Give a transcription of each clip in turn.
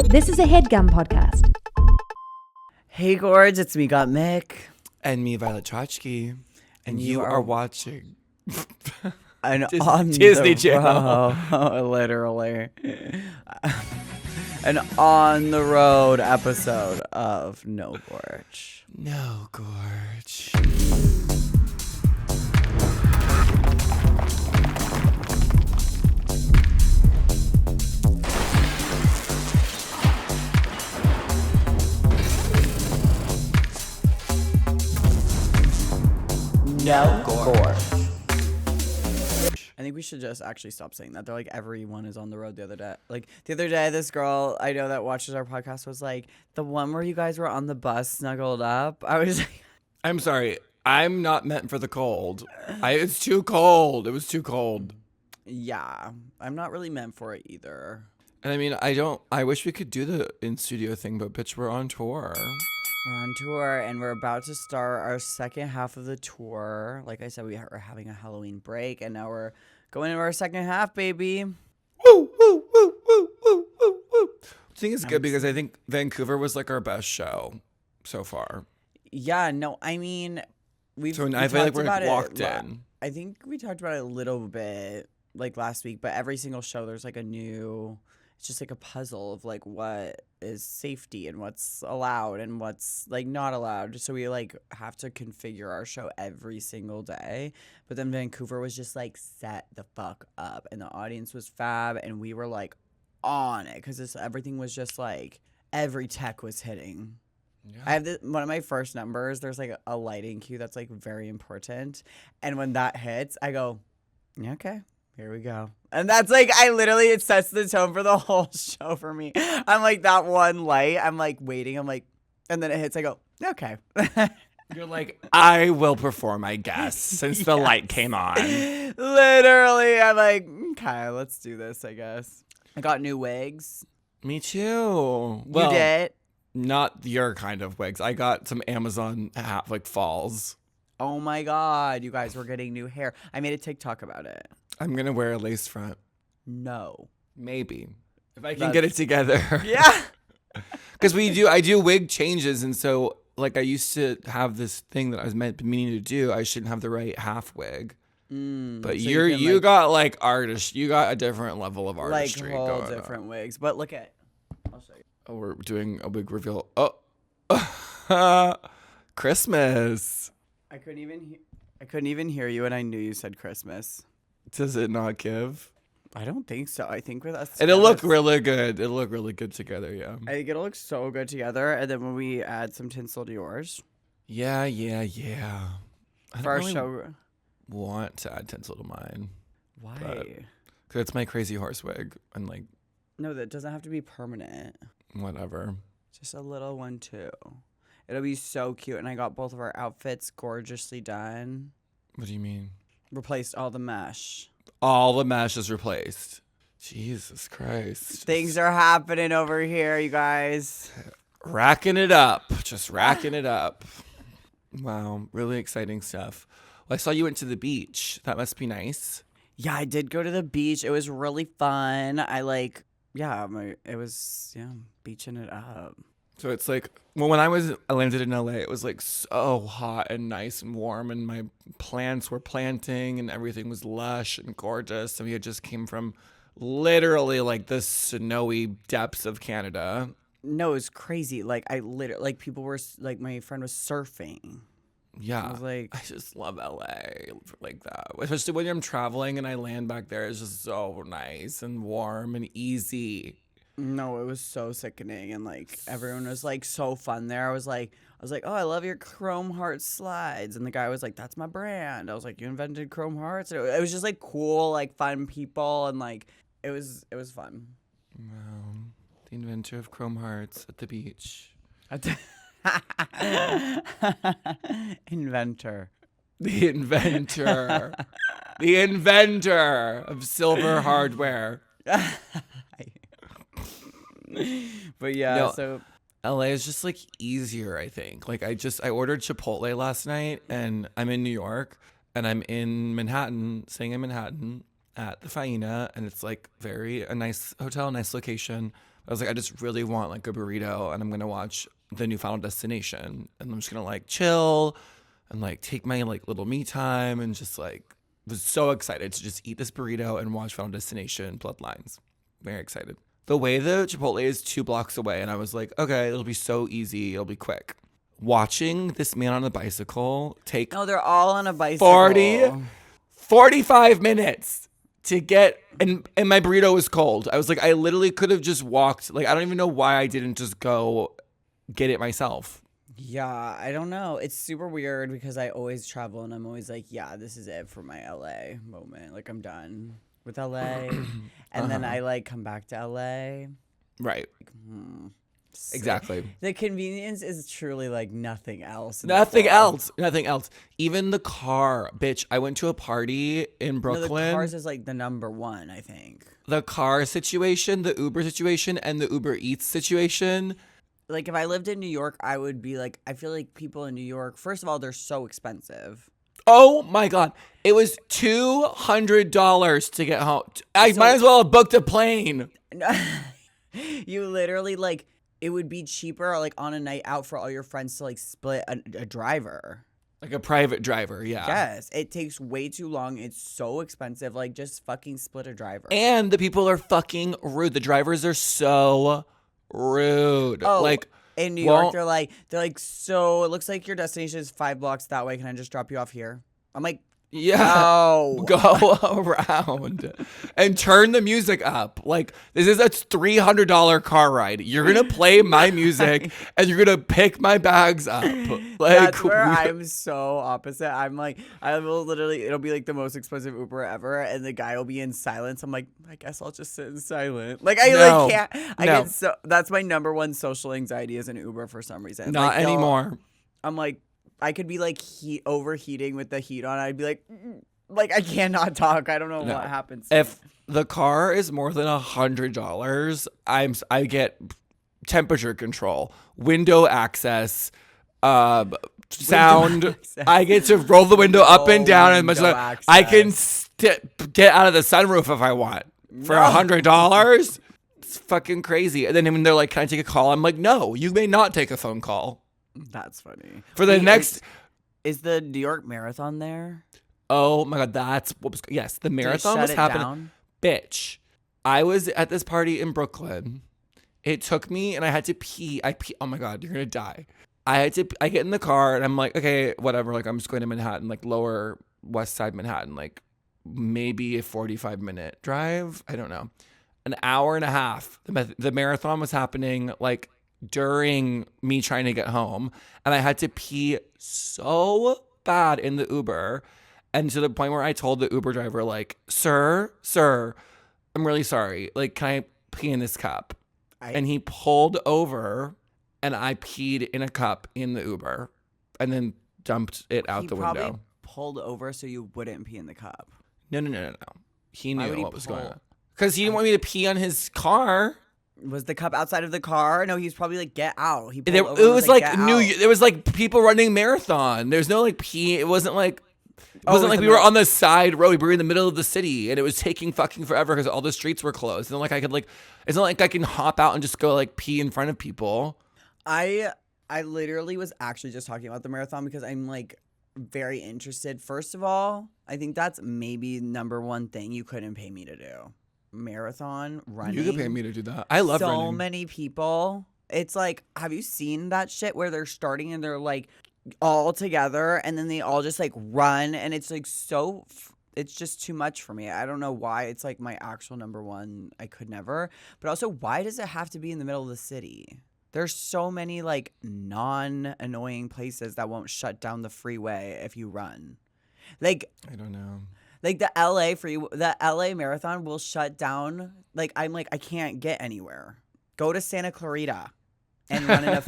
This is a HeadGum podcast. Hey Gorge, it's me, Gottmik. And me, Violet Chachki. And you are watching An Disney Channel. Literally. An on the road episode of No Gorge. No Gorge. No Gorge. I think we should just actually stop saying that. They're like, everyone is on the road the other day. Like, the other day, this girl I know that watches our podcast was like, the one where you guys were on the bus snuggled up. I was like, I'm sorry. I'm not meant for the cold. It's too cold. It was too cold. yeah, I'm not really meant for it either. And I mean, I wish we could do the in-studio thing, but bitch, we're on tour. We're on tour, and we're about to start our second half of the tour. Like I said, we are having a Halloween break, and now we're going into our second half, baby. Woo, woo, woo, woo, woo, woo, woo. I think it's good because I think Vancouver was like our best show so far. Yeah, no, I mean, I feel like we're locked in. I think we talked about it a little bit like last week, but every single show there's like it's just like a puzzle of like what is safety and what's allowed and what's like not allowed. So we like have to configure our show every single day. But then Vancouver was just like set the fuck up, and the audience was fab, and we were like on it because everything was just like every tech was hitting. Yeah. I have one of my first numbers. There's like a lighting cue that's like very important, and when that hits, I go, yeah, okay. Here we go. And that's like, it sets the tone for the whole show for me. I'm like, that one light, I'm like waiting. I'm like, and then it hits. I go, okay. You're like, I will perform, I guess, since the light came on. Literally, I'm like, okay, let's do this, I guess. I got new wigs. Me too. You did? Not your kind of wigs. I got some Amazon falls. Oh my God, you guys were getting new hair. I made a TikTok about it. I'm going to wear a lace front. No. Maybe. If I can get it together. Yeah. Because I do wig changes. And so, like, I used to have this thing that I was meaning to do. I shouldn't have the right half wig. But so you got, like, artist. You got a different level of artistry like whole going different on. Wigs. But look at, I'll show you. Oh, we're doing a wig reveal. Oh. Christmas. I couldn't even hear you, and I knew you said Christmas. Does it not give? I don't think so. I think with us, It'll look really good. It'll look really good together. Yeah. I think it'll look so good together. And then when we add some tinsel to yours, Yeah. I for our don't really show, want to add tinsel to mine. why? Because it's my crazy horse wig, and like, No, that doesn't have to be permanent. whatever. Just a little one too. It'll be so cute. And I got both of our outfits gorgeously done. What do you mean? Replaced all the mesh. All the mesh is replaced. Jesus Christ. Things are happening over here, you guys. Racking it up. Just racking it up. Wow. Really exciting stuff. Well, I saw you went to the beach. That must be nice. Yeah, I did go to the beach. It was really fun. It was beaching it up. So it's like, well, when I landed in LA, it was like so hot and nice and warm, and my plants were planting and everything was lush and gorgeous. And we had just came from literally like the snowy depths of Canada. No, it was crazy. Like people were like, my friend was surfing. Yeah. I was like, I just love LA like that. Especially when I'm traveling and I land back there, it's just so nice and warm and easy. no, it was so sickening, and like everyone was like so fun there. I was like, oh, I love your chrome heart slides, and the guy was like, that's my brand. I was like, you invented chrome hearts? And it was just like cool, like fun people, and like it was fun. Wow, the inventor of chrome hearts at the beach. Inventor. The inventor. The inventor of silver hardware. But yeah, No, so LA is just like easier, I think. Like I ordered Chipotle last night, and I'm in New York, and I'm in Manhattan, staying in Manhattan at the Faina, and it's like a nice hotel, nice location. I was like, I just really want like a burrito, and I'm gonna watch the new Final Destination, and I'm just gonna like chill and like take my like little me time, and just like was so excited to just eat this burrito and watch Final Destination Bloodlines. Very excited. The way the Chipotle is 2 blocks away, and I was like, okay, it'll be so easy, it'll be quick. Watching this man on a bicycle take No, they're all on a bicycle. 45 minutes to get, and my burrito was cold. I was like, I literally could have just walked. Like, I don't even know why I didn't just go get it myself. Yeah, I don't know. It's super weird because I always travel and I'm always like, yeah, this is it for my LA moment. Like, I'm done with LA. And then I like come back to LA. Right. Like, Exactly. The convenience is truly like nothing else. Nothing else. Even the car, bitch. I went to a party in Brooklyn. No, the cars is like the number one, I think. The car situation, the Uber situation, and the Uber Eats situation. Like, if I lived in New York, I would be like, I feel like people in New York, first of all, they're so expensive. Oh my God. It was $200 to get home. I might as well have booked a plane. You literally, like, it would be cheaper, like, on a night out for all your friends to, like, split a driver. Like a private driver, yeah. Yes. It takes way too long. It's so expensive. Like, just fucking split a driver. And the people are fucking rude. The drivers are so rude. Oh, like, in New York, they're like, so it looks like your destination is 5 blocks that way. Can I just drop you off here? I'm like, yeah, no. Go around and turn the music up. Like, this is a $300 car ride. You're gonna play my music and you're gonna pick my bags up. Like, that's where I'm so opposite. I'm like, I will literally, it'll be like the most expensive Uber ever, and the guy will be in silence. I'm like, I guess I'll just sit in silent. Like, I like can't. I get so, that's my number one social anxiety is an Uber for some reason. Not like, anymore. I'm like, I could be like overheating with the heat on. I'd be like I cannot talk. I don't know what happens. If the car is more than $100, I get temperature control, window access, sound. Access. I get to roll the window up and down as much as I can get out of the sunroof if I want for $100. It's fucking crazy. And then when they're like, "Can I take a call?" I'm like, "No, you may not take a phone call." That's funny. For the next, is the New York Marathon there? Oh my God, that's what was. Yes, the marathon was happening. Down? Bitch, I was at this party in Brooklyn. It took me, and I had to pee. Oh my God, you're gonna die. I get in the car, and I'm like, okay, whatever. Like, I'm just going to Manhattan, like Lower West Side Manhattan, like maybe a 45-minute drive. I don't know, an hour and a half. The marathon was happening like during me trying to get home, and I had to pee so bad in the Uber, and to the point where I told the Uber driver, like, sir, I'm really sorry, like, can I pee in this cup? And he pulled over, and I peed in a cup in the Uber and then dumped it out the window. He probably pulled over so you wouldn't pee in the cup. No. He knew what was going on because he didn't want me to pee on his car. Was the cup outside of the car? No, he was probably like, get out. He pulled over, it was like there was like people running marathon. There's no like pee. It wasn't like we were on the side road. We were in the middle of the city, and it was taking fucking forever because all the streets were closed. And like I could like, it's not like I can hop out and just go like pee in front of people. I literally was actually just talking about the marathon because I'm like very interested. First of all, I think that's maybe number one thing you couldn't pay me to do. Marathon running. You could pay me to do that. I love running. So many people. It's like, have you seen that shit where they're starting and they're like all together and then they all just like run, and it's like so it's just too much for me. I don't know why. It's like my actual number one. I could never. But also, why does it have to be in the middle of the city? There's so many like non-annoying places that won't shut down the freeway if you run. Like, I don't know. Like the LA marathon will shut down. Like, I'm like, I can't get anywhere. Go to Santa Clarita and run in a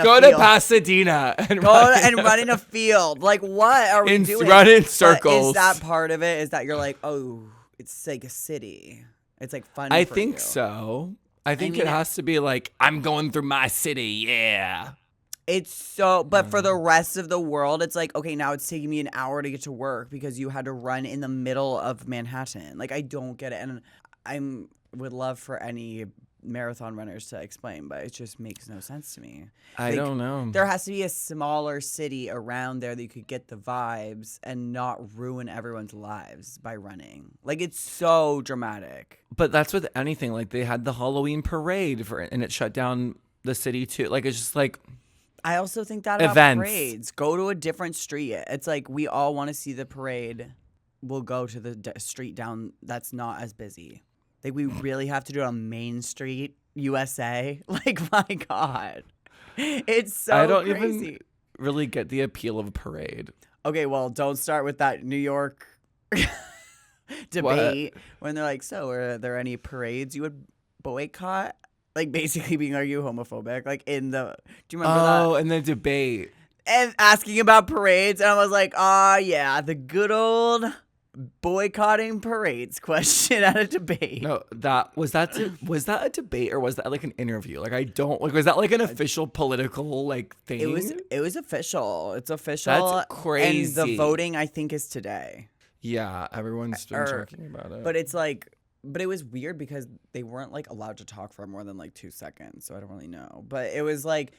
Go field. To Pasadena and run in a field. Like, what are we doing? Run in circles. Is that part of it? Is that you're like, oh, it's like a city. It's like fun. I think so. I think it has to be like, I'm going through my city. Yeah. It's so, but for the rest of the world, it's like, okay, now it's taking me an hour to get to work because you had to run in the middle of Manhattan. Like, I don't get it. And would love for any marathon runners to explain, but it just makes no sense to me. I don't know. There has to be a smaller city around there that you could get the vibes and not ruin everyone's lives by running. Like, it's so dramatic. But that's with anything. Like, they had the Halloween parade and it shut down the city too. Like, it's just like, I also think that about events. parades. Go to a different street. It's like, we all want to see the parade. We'll go to the street down that's not as busy. Like, we really have to do it on Main Street, USA. Like, my God. It's so I don't crazy. even really get the appeal of a parade. Okay, well, don't start with that New York debate when they're like, so are there any parades you would boycott? Like, basically being, are you homophobic? Like, do you remember that? Oh, and the debate. And asking about parades. And I was like, yeah, the good old boycotting parades question at a debate. No, was that a debate or was that like an interview? Like, I don't like. Was that like an official political like thing? It was official. It's official. That's crazy. And the voting, I think, is today. Yeah, everyone's been talking about it. But it's like, but it was weird because they weren't like allowed to talk for more than like 2 seconds. So I don't really know. But it was like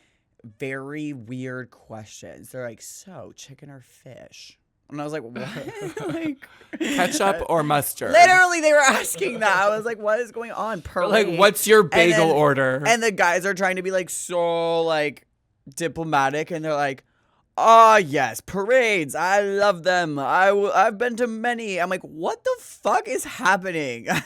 very weird questions. They're like, so chicken or fish? And I was like, what? Like, ketchup or mustard? Literally, they were asking that. I was like, what is going on? Parade. Like, what's your bagel order? And the guys are trying to be like so like diplomatic, and they're like, oh, yes, parades. I love them. I've been to many. I'm like, what the fuck is happening? I'm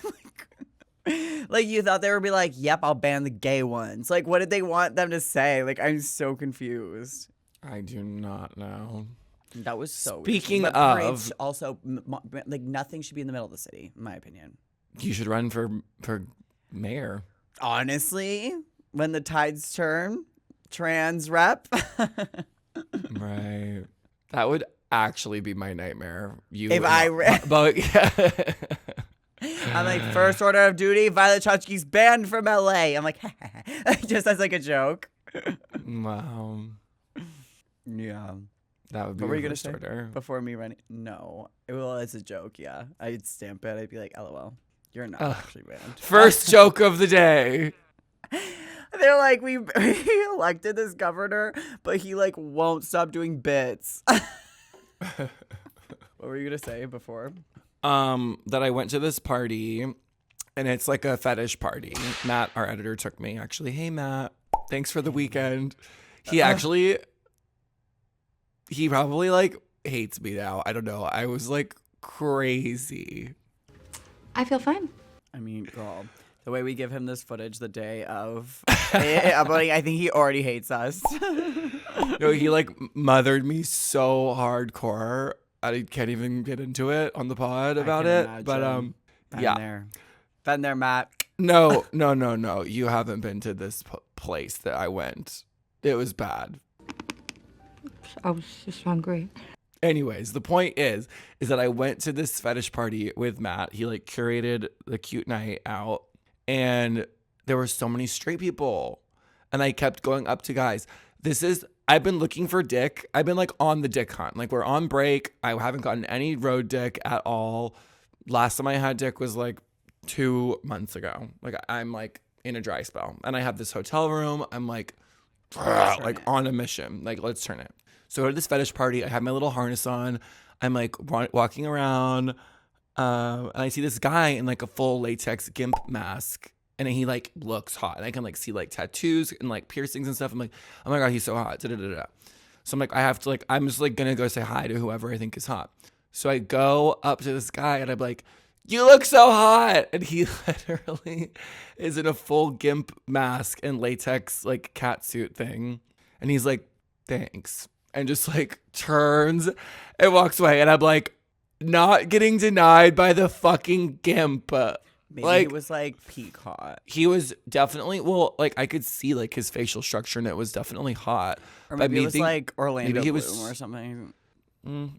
like, you thought they would be like, yep, I'll ban the gay ones. Like, what did they want them to say? Like, I'm so confused. I do not know. That was so Speaking weird. of, parades also, like, nothing should be in the middle of the city, in my opinion. You should run for mayor. Honestly, when the tides turn, trans rep. Right. That would actually be my nightmare. But yeah. I'm like, first order of duty, Violet Chachki's banned from LA. I'm like, just as like a joke. Wow. Yeah. That would be what were you gonna first say order. before me running? No. Well, it's a joke, yeah. I'd stamp it. I'd be like, LOL. You're not actually banned. First joke of the day. They're like, we elected this governor, but he like won't stop doing bits. What were you gonna say before? That I went to this party, and it's like a fetish party. Matt, our editor, took me. Actually, hey Matt, thanks for the weekend. He probably like hates me now. I don't know. I was like crazy. I feel fine. I mean, girl, the way we give him this footage the day of uploading, I think he already hates us. No, he like mothered me so hardcore. I can't even get into it on the pod about it. Imagine. But yeah. Been there, Matt. No. You haven't been to this place that I went. It was bad. I was just hungry. Anyways, the point is that I went to this fetish party with Matt. He like curated the cute night out, and there were so many straight people, and I kept going up to guys. I've been looking for dick. I've been like on the dick hunt. Like, we're on break. I haven't gotten any road dick at all. Last time I had dick was like 2 months ago. Like, I'm like in a dry spell, and I have this hotel room. I'm like on a mission. Like, let's turn it. So I go to this fetish party. I have my little harness on. I'm like walking around, and I see this guy in like a full latex gimp mask, and he like looks hot. And I can like see like tattoos and like piercings and stuff. I'm like, oh my God, he's so hot. Da-da-da-da. So I'm like, I'm just like gonna go say hi to whoever I think is hot. So I go up to this guy and I'm like, you look so hot. And he literally is in a full gimp mask and latex like catsuit thing. And he's like, thanks. And just like turns and walks away. And I'm like, not getting denied by the fucking gimp. Maybe like, it was like peak hot. He was definitely, well, like I could see like his facial structure and it was definitely hot. Or maybe it was like Orlando maybe he Bloom was, or something.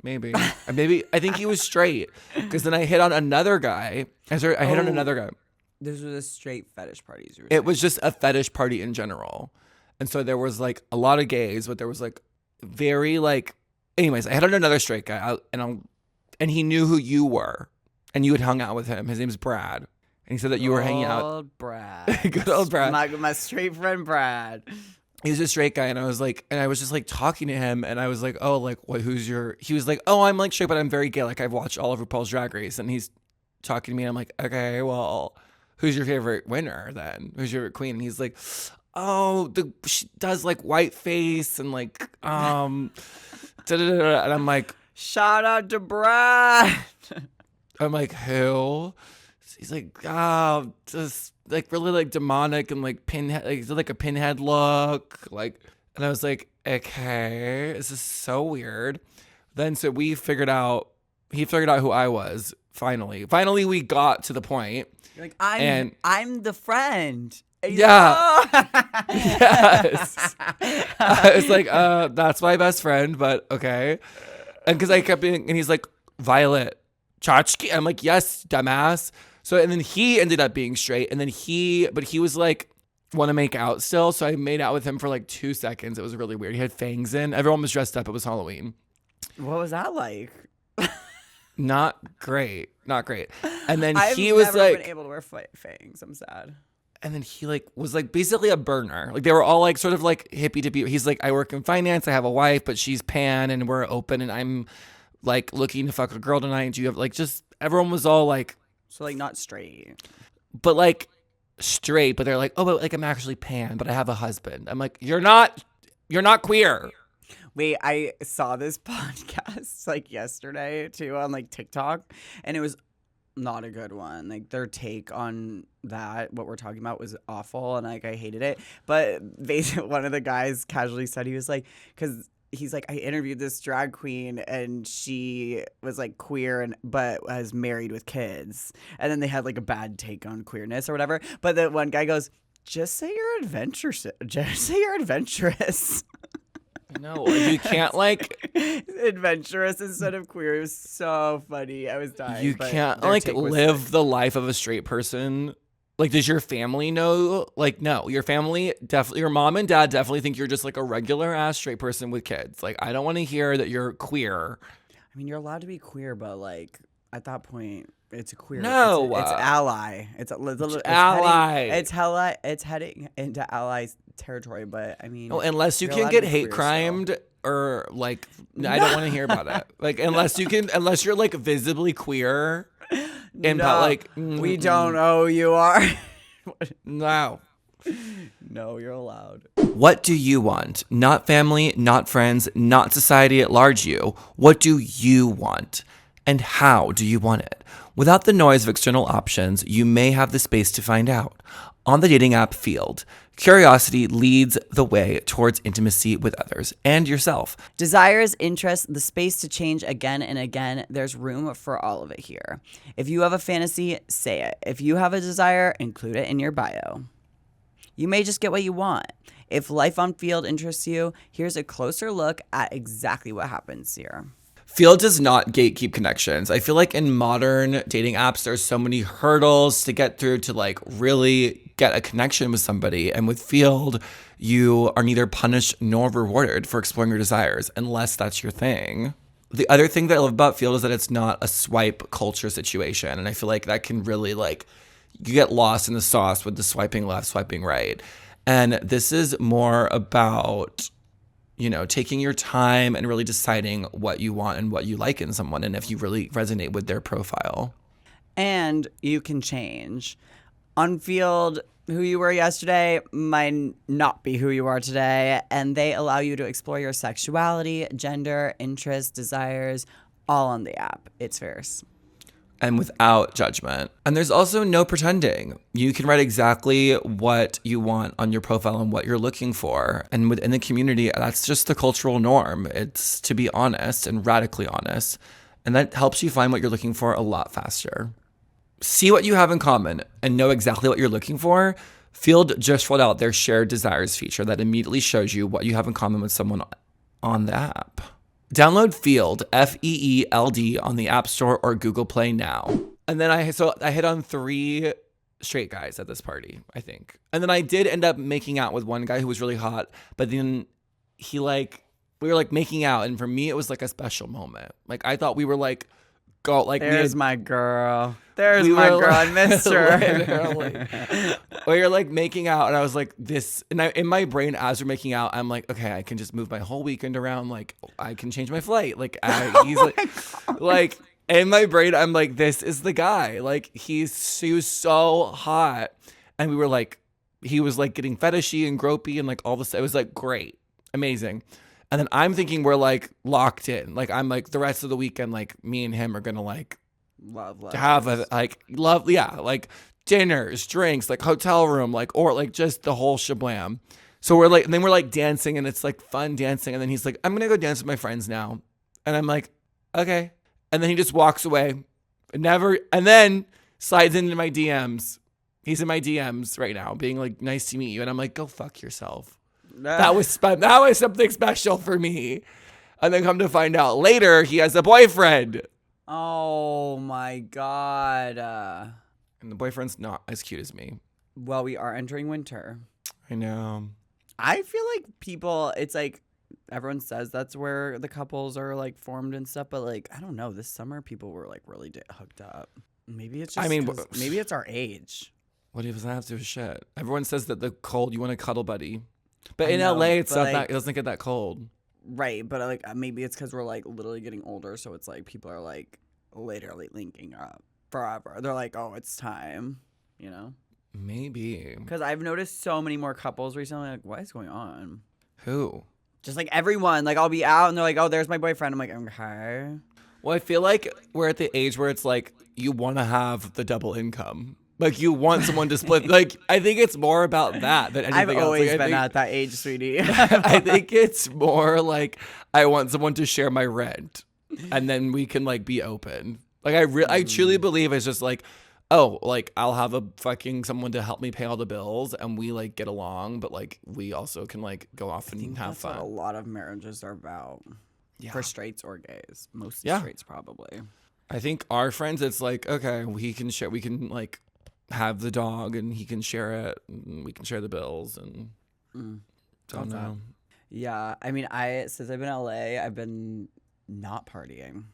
Maybe. I think he was straight. Because then I hit on another guy. I hit on another guy. This was a straight fetish party. It was just a fetish party in general. And so there was like a lot of gays, but there was like very like, anyways, I hit on another straight guy and he knew who you were. And you had hung out with him. His name's Brad. And he said that you were hanging out. Old Brad. Good old Brad. My straight friend Brad. He was a straight guy, and I was just like talking to him, and I was like, oh, like what? He was like, oh, I'm like straight, but I'm very gay. Like I've watched all of RuPaul's Drag Race, and he's talking to me, and I'm like, okay, well, who's your favorite winner then? Who's your favorite queen? And he's like, oh, she does like white face and like and I'm like, shout out to Brad. I'm like, who? He's like, oh, just like really like demonic and like pinhead, like a pinhead look, like. And I was like, okay, this is so weird. Then so he figured out who I was. Finally, we got to the point. You're like, I'm the friend. Yeah. Yes. I was like, that's my best friend, but okay. And because I kept being, and he's like, Violet, Chachki. I'm like, yes, dumbass. So, and then he ended up being straight, and then he was like, want to make out still. So I made out with him for like 2 seconds. It was really weird. He had fangs in. Everyone was dressed up. It was Halloween. What was that like? Not great. And then I've he was never like, been able to wear fangs. I'm sad. and then he like was like basically a burner. Like they were all like sort of like hippie dippy. He's like, I work in finance. I have a wife, but she's pan, and we're open, and I'm like looking to fuck a girl tonight. Do you have like just everyone was all like, so like not straight, but like straight. But they're like, oh, but like I'm actually pan, but I have a husband. I'm like, you're not queer. Wait, I saw this podcast like yesterday too on like TikTok, and it was not a good one. Like their take on that, what we're talking about, was awful, and like I hated it. But basically, one of the guys casually said, he was like, because he's like, I interviewed this drag queen, and she was like queer but was married with kids, and then they had like a bad take on queerness or whatever. But the one guy goes, just say you're adventurous. Just say you're adventurous. No, you can't like adventurous instead of queer. It was so funny. I was dying. You can't like live the life of a straight person. Like, does your family know? Like, no, your family definitely, your mom and dad definitely think you're just like a regular ass straight person with kids. Like, I don't want to hear that you're queer. I mean, you're allowed to be queer, but like at that point, it's a queer. No, it's ally. It's ally. It's heading into ally territory. But I mean, unless you can get hate crimed or like, I don't want to hear about it. Like, unless you're like visibly queer, and no, but like we don't know who you are. No, you're allowed. What do you want? Not family, not friends, not society at large. What do you want? And how do you want it? Without the noise of external options, you may have the space to find out. On the dating app Field, curiosity leads the way towards intimacy with others and yourself. Desires, interests, the space to change again and again. There's room for all of it here. If you have a fantasy, say it. If you have a desire, include it in your bio. You may just get what you want. If life on Field interests you, here's a closer look at exactly what happens here. Field does not gatekeep connections. I feel like in modern dating apps, there's so many hurdles to get through to like really get a connection with somebody. And with Field, you are neither punished nor rewarded for exploring your desires, unless that's your thing. The other thing that I love about Field is that it's not a swipe culture situation. And I feel like that can really like, you get lost in the sauce with the swiping left, swiping right. And this is more about, you know, taking your time and really deciding what you want and what you like in someone, and if you really resonate with their profile. And you can change. On Field, who you were yesterday might not be who you are today, and they allow you to explore your sexuality, gender, interests, desires, all on the app. It's fierce. And without judgment. And there's also no pretending. You can write exactly what you want on your profile and what you're looking for. And within the community, that's just the cultural norm. It's to be honest and radically honest. And that helps you find what you're looking for a lot faster. See what you have in common and know exactly what you're looking for. Field just rolled out their shared desires feature that immediately shows you what you have in common with someone on the app. Download Field, F-E-E-L-D, on the App Store or Google Play now. And then I hit on 3 straight guys at this party, I think. And then I did end up making out with one guy who was really hot, but then we were like making out, and for me it was like a special moment. Like I thought we were like go like There's my girl. There's we my were, girl. I missed her. literally. We were like making out, and I was like, this. And in my brain, as we're making out, I'm like, okay, I can just move my whole weekend around. Like, I can change my flight. Like, he's like, in my brain, I'm like, this is the guy. Like, he was so hot, and we were like, he was like getting fetishy and gropey and like all this. It was like great, amazing. And then I'm thinking we're like locked in. Like, I'm like the rest of the weekend, like me and him are gonna like Love. have a like love, yeah, like dinners, drinks, like hotel room, like or like just the whole shablam. So we're like, and then we're like dancing, and it's like fun dancing. And then he's like, I'm gonna go dance with my friends now, and I'm like, okay. And then he just walks away, and then slides into my DMs. He's in my DMs right now, being like, nice to meet you, and I'm like, go fuck yourself. That was something special for me. And then come to find out later, he has a boyfriend. Oh my God. And the boyfriend's not as cute as me. Well, we are entering winter. I know. I feel like people, it's like everyone says that's where the couples are like formed and stuff, but like I don't know. This summer, people were like really hooked up. Maybe it's just. Maybe it's our age. What does that have to do with shit? Everyone says that the cold, you want a cuddle buddy. But in know, LA, it's not like, that, it doesn't get that cold. Right, but like maybe it's because we're like literally getting older, so it's like people are like literally linking up forever. They're like, oh, it's time, you know? Maybe. Because I've noticed so many more couples recently. Like, what is going on? Who? Just like everyone. Like I'll be out and they're like, oh, there's my boyfriend. I'm like, okay. Well, I feel like we're at the age where it's like you want to have the double income. Like you want someone to split. Like I think it's more about that than anything else. I've always like, been at that age, sweetie. I think it's more like I want someone to share my rent, and then we can like be open. Like I truly believe it's just like, oh, like I'll have a fucking someone to help me pay all the bills, and we like get along, but like we also can like go off and have That's fun. what a lot of marriages are about. Yeah. For straights or gays. Mostly Yeah. straights, probably. I think our friends, it's like, okay, we can share. We can like have the dog, and he can share it, and we can share the bills, and don't Love that. know. Yeah, I mean, since I've been in LA, I've been not partying,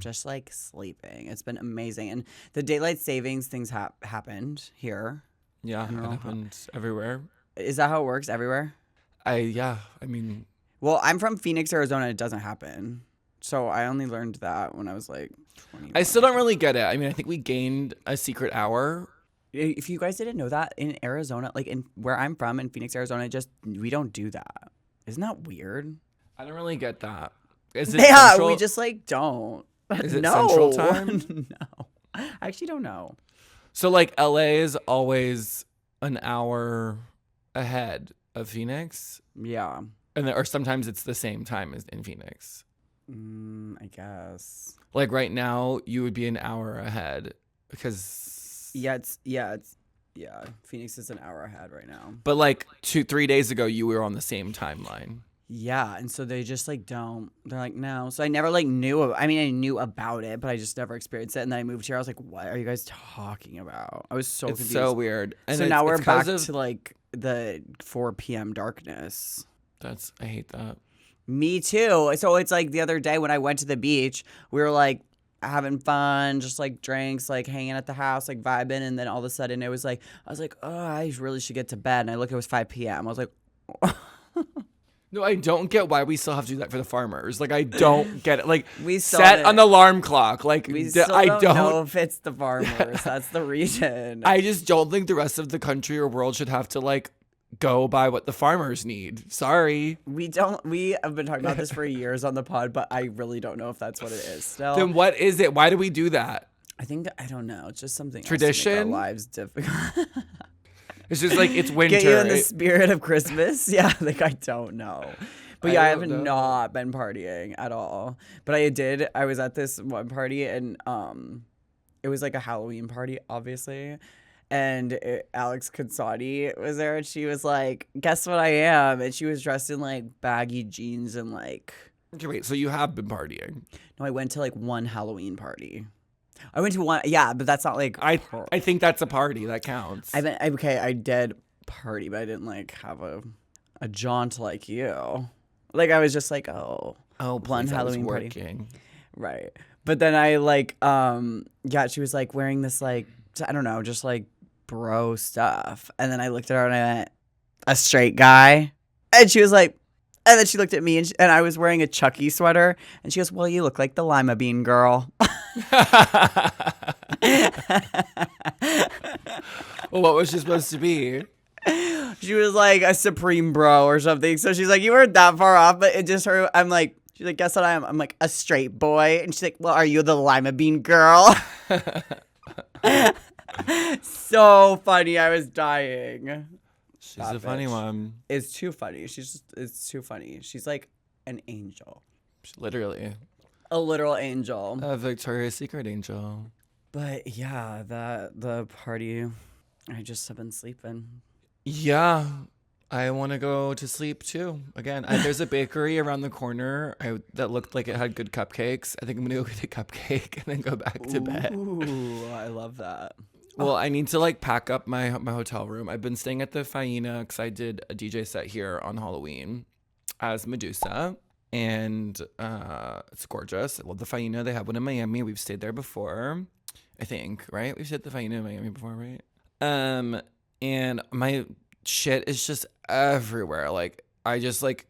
just like sleeping. It's been amazing, and the daylight savings things happened here. Yeah, it happened everywhere. Is that how it works everywhere? I mean, Well, I'm from Phoenix, Arizona. It doesn't happen, so I only learned that when I was like 20. I still don't really get it. I mean, I think we gained a secret hour. If you guys didn't know that, in Arizona, like in where I'm from, in Phoenix, Arizona, we don't do that. Isn't that weird? I don't really get that. Is it Yeah, central? we just like don't. Is it no. central time? No, I actually don't know. So like LA is always an hour ahead of Phoenix, Yeah, or sometimes it's the same time as in Phoenix. I guess. Like right now, you would be an hour ahead because. Yeah. Phoenix is an hour ahead right now. But like 2-3 days ago, you were on the same timeline. Yeah, and so they just like don't. They're like no. So I never like knew. I knew about it, but I just never experienced it. And then I moved here. I was like, what are you guys talking about? I was so It's confused. so weird. And so it's- now we're it's 'cause back of- to like the 4 p.m. darkness. I hate that. Me too. So it's like the other day when I went to the beach, we were like having fun, just like drinks, like hanging at the house, like vibing, and then all of a sudden it was like I was like, oh, I really should get to bed. And I look, it was 5 p.m. I was like, No, I don't get why we still have to do that for the farmers. Like, I don't get it. Like, We still set have an it. alarm clock. Like, we still I don't know if it's the farmers. That's the reason. I just don't think the rest of the country or world should have to like go by what the farmers need. Sorry. We have been talking about this for years on the pod, but I really don't know if that's what it is still. Then what is it? Why do we do that? I think I don't know. It's just something else Tradition? to make our lives difficult. It's just like it's winter. Get you in the right? spirit of Christmas. Yeah, like I don't know. But I yeah, I don't have know. not been partying at all. But I was at this one party and it was like a Halloween party, obviously. And Alex Kansati was there and she was like, guess what I am? And she was dressed in like baggy jeans and like. Okay, wait. So you have been partying? No, I went to like one Halloween party. I went to one, yeah, but that's not like. I think that's a party that counts. I did party, but I didn't like have a jaunt like you. Like I was just like, oh, oh, one please, I was Halloween party. working. Right. But then I like, yeah, she was like wearing this like, I don't know, just like bro stuff. And then I looked at her and I went, a straight guy? And she was like, and then she looked at me and I was wearing a Chucky sweater. And she goes, well, you look like the lima bean girl. Well, what was she supposed to be? She was like a Supreme bro or something. So she's like, you weren't that far off, but it just her. I'm like, she's like, guess what I am? I'm like, a straight boy. And she's like, well, are you the lima bean girl? So funny. I was dying. She's a funny one. It's too funny. It's too funny. She's like an angel. Literally. A literal angel. A Victoria's Secret angel. But yeah, the party, I just have been sleeping. Yeah, I want to go to sleep too. Again, there's a bakery around the corner that looked like it had good cupcakes. I think I'm going to go get a cupcake and then go back to bed. Ooh, I love that. Well, I need to like pack up my hotel room. I've been staying at the Faina because I did a DJ set here on Halloween as Medusa. And it's gorgeous. I love the Faina. They have one in Miami. We've stayed there before, I think, right? We've stayed at the Faina in Miami before, right? And my shit is just everywhere. Like, I just like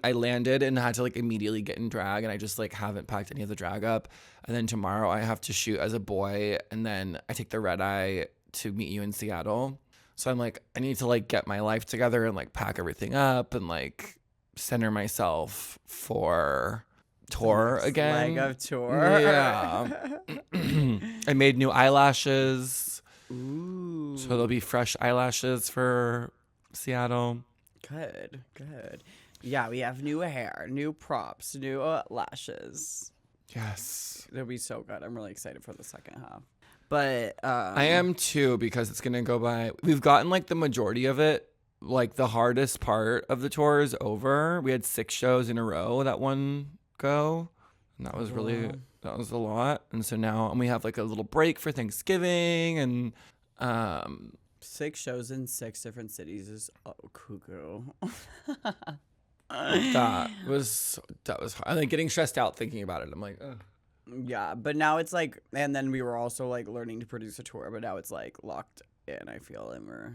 I landed and had to like immediately get in drag, and I just like haven't packed any of the drag up. And then tomorrow I have to shoot as a boy, and then I take the red eye to meet you in Seattle. So I'm like, I need to like get my life together and like pack everything up and like center myself for tour again. Leg of tour. Yeah. I made new eyelashes. Ooh. So there'll be fresh eyelashes for Seattle. Good. Yeah, we have new hair, new props, new lashes. Yes. It'll be so good. I'm really excited for the second half. But I am too, because it's going to go by. We've gotten like the majority of it. Like the hardest part of the tour is over. We had 6 shows in a row that one go. And that was that was a lot. And so now we have like a little break for Thanksgiving, and 6 shows in 6 different cities is cuckoo. that was hard. I'm like getting stressed out thinking about it. I'm like, ugh. Yeah, but now it's like, and then we were also like learning to produce a tour, but now it's like locked in, I feel, and we're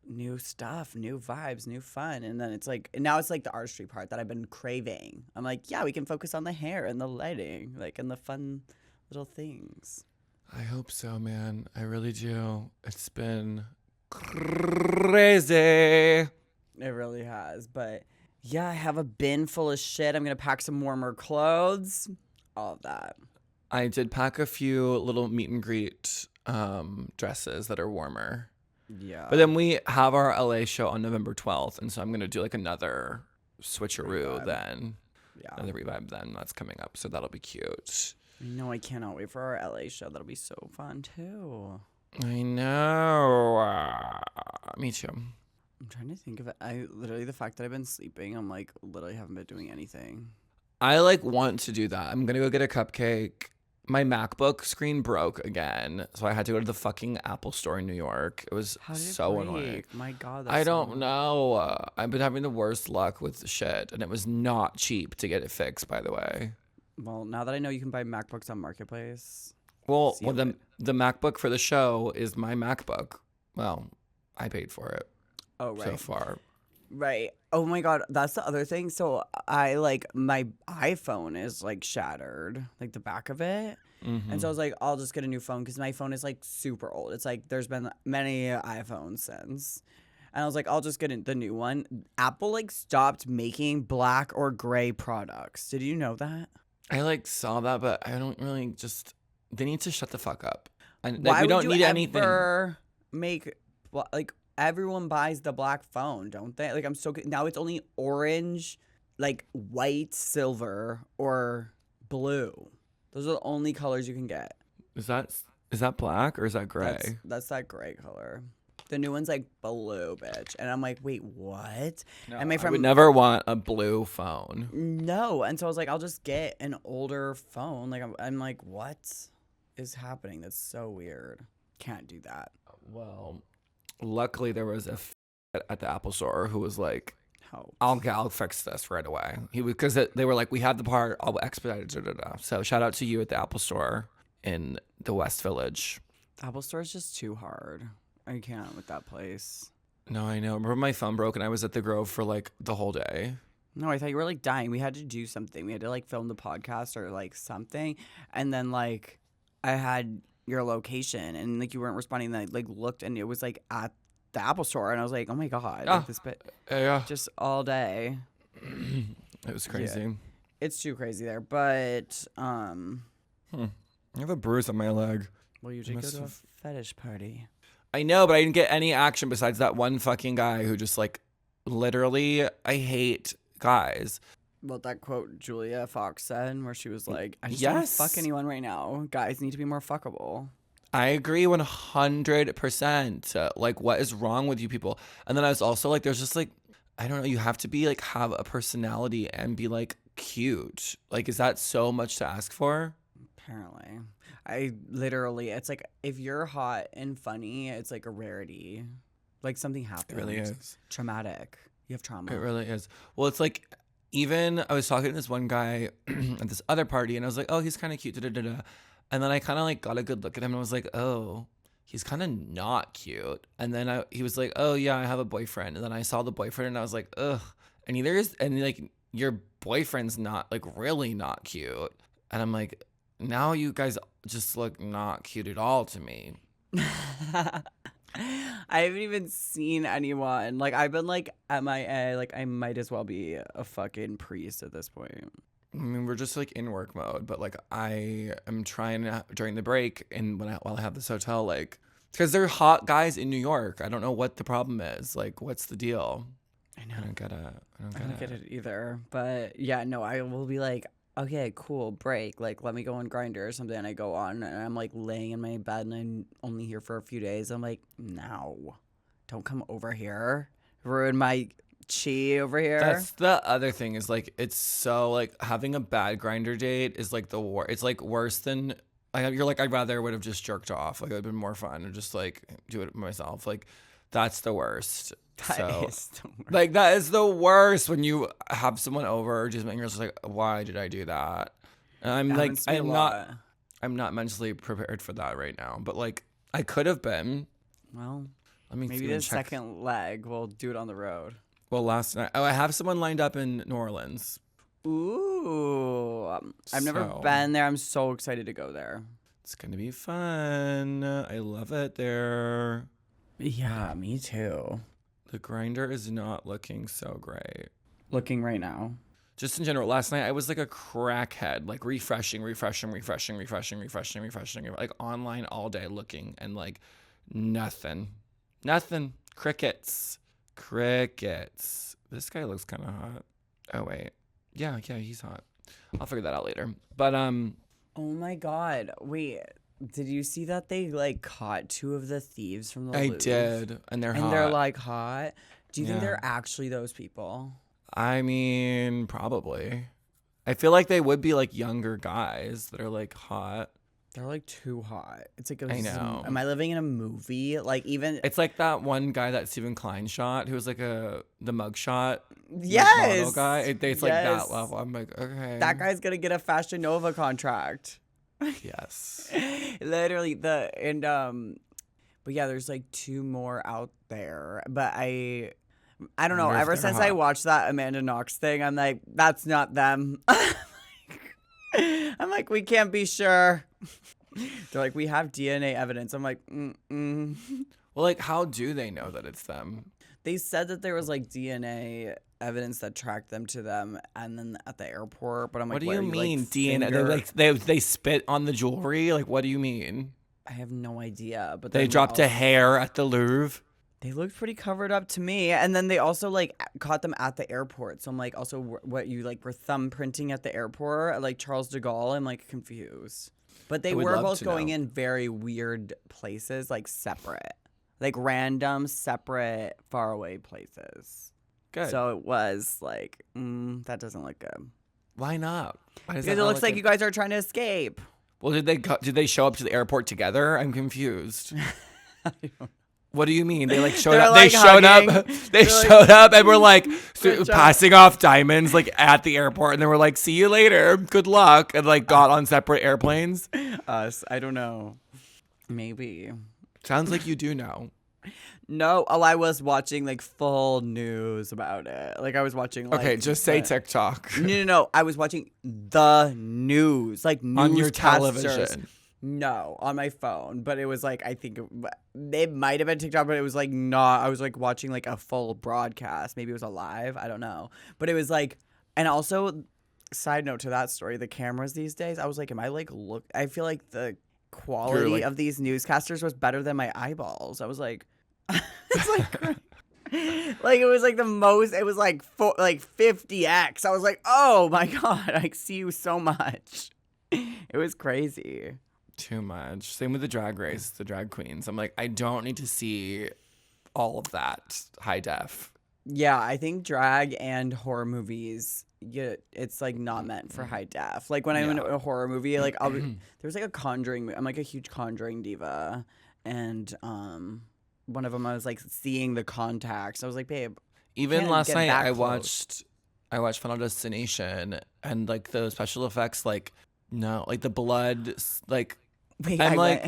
new stuff, new vibes, new fun. And then it's like, now it's like the artistry part that I've been craving. I'm like, yeah, we can focus on the hair and the lighting, like, and the fun little things. I hope so, man. I really do. It's been crazy. It really has. But yeah, I have a bin full of shit. I'm going to pack some warmer clothes, all of that. I did pack a few little meet and greet dresses that are warmer. Yeah. But then we have our LA show on November 12th. And so I'm going to do like another switcheroo Revive. then. Yeah. Another revive then. That's coming up. So that'll be cute. I know, I cannot wait for our LA show. That'll be so fun too. I know. Me too. I'm trying to think of it. The fact that I've been sleeping, I'm like, literally haven't been doing anything. I like want to do that. I'm going to go get a cupcake. My MacBook screen broke again, so I had to go to the fucking Apple store in New York. It was How did so it break? annoying. My God, that's I so don't know. I've been having the worst luck with shit, and it was not cheap to get it fixed, by the way. Well, now that I know you can buy MacBooks on Marketplace. Well, Seal it. the MacBook for the show is my MacBook. Well, I paid for it Oh, right. so far. Right. Oh my God, that's the other thing. So I like, my iPhone is like shattered, like the back of it. Mm-hmm. And so I was like, I'll just get a new phone because my phone is like super old. It's like there's been many iPhones since. And I was like, I'll just get the new one. Apple like stopped making black or gray products. Did you know that? I like saw that, but I don't really just. They need to shut the fuck up. And Why we don't would you need anything. ever make like everyone buys the black phone, don't they? Like I'm so now it's only orange, like white, silver, or blue. Those are the only colors you can get. Is that black or is that gray? That's that gray color. The new one's like blue, bitch. And I'm like, wait, what? No, and my I friend would never want a blue phone. No. And so I was like, I'll just get an older phone. Like I'm like, what is happening? That's so weird. Can't do that. Well, luckily there was a at the Apple store who was like, help. I'll fix this right away. Because they were like, we had the part, I'll expedite it. So shout out to you at the Apple Store in the West Village. The Apple Store is just too hard. I can't with that place. No, I know. Remember my phone broke and I was at the Grove for like the whole day. No, I thought you were like dying. We had to do something. We had to like film the podcast or like something. And then like I had your location and like you weren't responding. And I like looked and it was like at the Apple Store. And I was like, oh my God. Like, this bit Yeah. just all day. It was crazy. Yeah. It's too crazy there. But I have a bruise on my leg. well, you did go to a fetish party. I know, but I didn't get any action besides that one fucking guy who just like literally, I hate guys. Well, that quote Julia Fox said where she was like, I just Yes. don't fuck anyone right now. Guys need to be more fuckable. I agree 100%. Like, what is wrong with you people? And then I was also like, there's just like, I don't know, you have to be like, have a personality and be like cute. Like, is that so much to ask for? Apparently. I literally, it's like if you're hot and funny, it's like a rarity. Like something happened. It really is. Traumatic. You have trauma. It really is. Well, it's like, even I was talking to this one guy at this other party and I was like, oh, he's kind of cute. Da-da-da-da. And then I kind of like got a good look at him and I was like, oh, he's kind of not cute. And then he was like, oh yeah, I have a boyfriend. And then I saw the boyfriend and I was like, ugh. And like your boyfriend's not like really not cute. And I'm like, now you guys just look not cute at all to me. I haven't even seen anyone. Like I've been like MIA. Like I might as well be a fucking priest at this point. I mean, we're just like in work mode, but like I am trying during the break and while I have this hotel, like, because they're hot guys in New York. I don't know what the problem is. Like, what's the deal? I know. I don't get it. I don't get it either. But yeah, no, I will be like, okay, cool, break. Like, let me go on Grindr or something. And I go on and I'm like laying in my bed and I'm only here for a few days. I'm like, no, don't come over here. Ruin my chi over here. That's the other thing is like, it's so like having a bad Grindr date is like the war. It's like worse than you're like, I'd rather would have just jerked off. Like it would have been more fun and just like do it myself. Like that's the worst. That is the worst. Like that is the worst when you have someone over and you're just like, why did I do that? And I'm like, Happens to me a lot. I'm not mentally prepared for that right now. But like I could have been. Well, Let me maybe the second leg we'll do it on the road. Well, last night, I have someone lined up in New Orleans. Ooh, I've never been there. I'm so excited to go there. It's gonna be fun. I love it there. Yeah, me too. The Grindr is not looking so great. Looking right now. Just in general, last night I was like a crackhead, like refreshing, like online all day looking and like nothing. Crickets. This guy looks kind of hot. Oh wait. Yeah, he's hot. I'll figure that out later. But Oh my God. Wait, did you see that they like caught two of the thieves from the I Louvre? did, and they're hot. And they're like hot. Do you think Yeah. they're actually those people? I mean, probably. I feel like they would be like younger guys that are like hot. They're like too hot. It's like I know. Am I living in a movie? Like even It's like that one guy that Stephen Klein shot, who was like the mugshot yes, model guy. It's like Yes. that level. I'm like, okay. that guy's gonna get a Fashion Nova contract. Yes. Literally but yeah, there's like two more out there. But I don't know. wonder if Ever they're since I hot. watched that Amanda Knox thing, I'm like, that's not them. I'm like, we can't be sure. They're like, we have DNA evidence. I'm like, mm-mm. Well, like, how do they know that it's them? They said that there was like DNA evidence that tracked them to them, and then at the airport. But I'm like, What do you are mean like, DNA? They spit on the jewelry? Like, what do you mean? I have no idea. But They then dropped a hair at the Louvre? They looked pretty covered up to me, and then they also like caught them at the airport. So I'm like, also, what you like were thumbprinting at the airport, at, like Charles de Gaulle? I'm like confused. But they I would were love both to going know. in very weird places, like separate, like random, separate, faraway places. Good. So it was like, that doesn't look good. Why not? Why does Because that it not looks look like good? you guys are trying to escape. Well, did they show up to the airport together? I'm confused. What do you mean? They like showed They're, up. like, They showed hugging. up. They They're, like, showed up and were like Good job. passing off diamonds like at the airport, and they were like, "See you later. Good luck," and like got on separate airplanes. Us. I don't know. Maybe. Sounds like you do know. No. Oh, I was watching like full news about it. Like I was watching. Like, Okay, just say the- TikTok No. I was watching the news, like on your newscasters. television. No, on my phone, but it was like I think it might have been TikTok, but it was like not. I was like watching like a full broadcast. Maybe it was a live. I don't know, but it was like, and also, side note to that story, the cameras these days. I was like, am I like look? I feel like the quality like- of these newscasters was better than my eyeballs. I was like, it's like. Like it was like the most. It was like 50x. I was like, oh my god, I see you so much. It was crazy. Too much. Same with the drag race, the drag queens. I'm like, I don't need to see all of that high def. Yeah, I think drag and horror movies, it's like not meant for high def. Like when I'm in a horror movie, like there's like a Conjuring. I'm like a huge Conjuring diva, and one of them I was like seeing the contacts. I was like, babe. Even can't last get night, that I close. watched Final Destination, and like the special effects, like no, like the blood, like. Wait, I'm I like,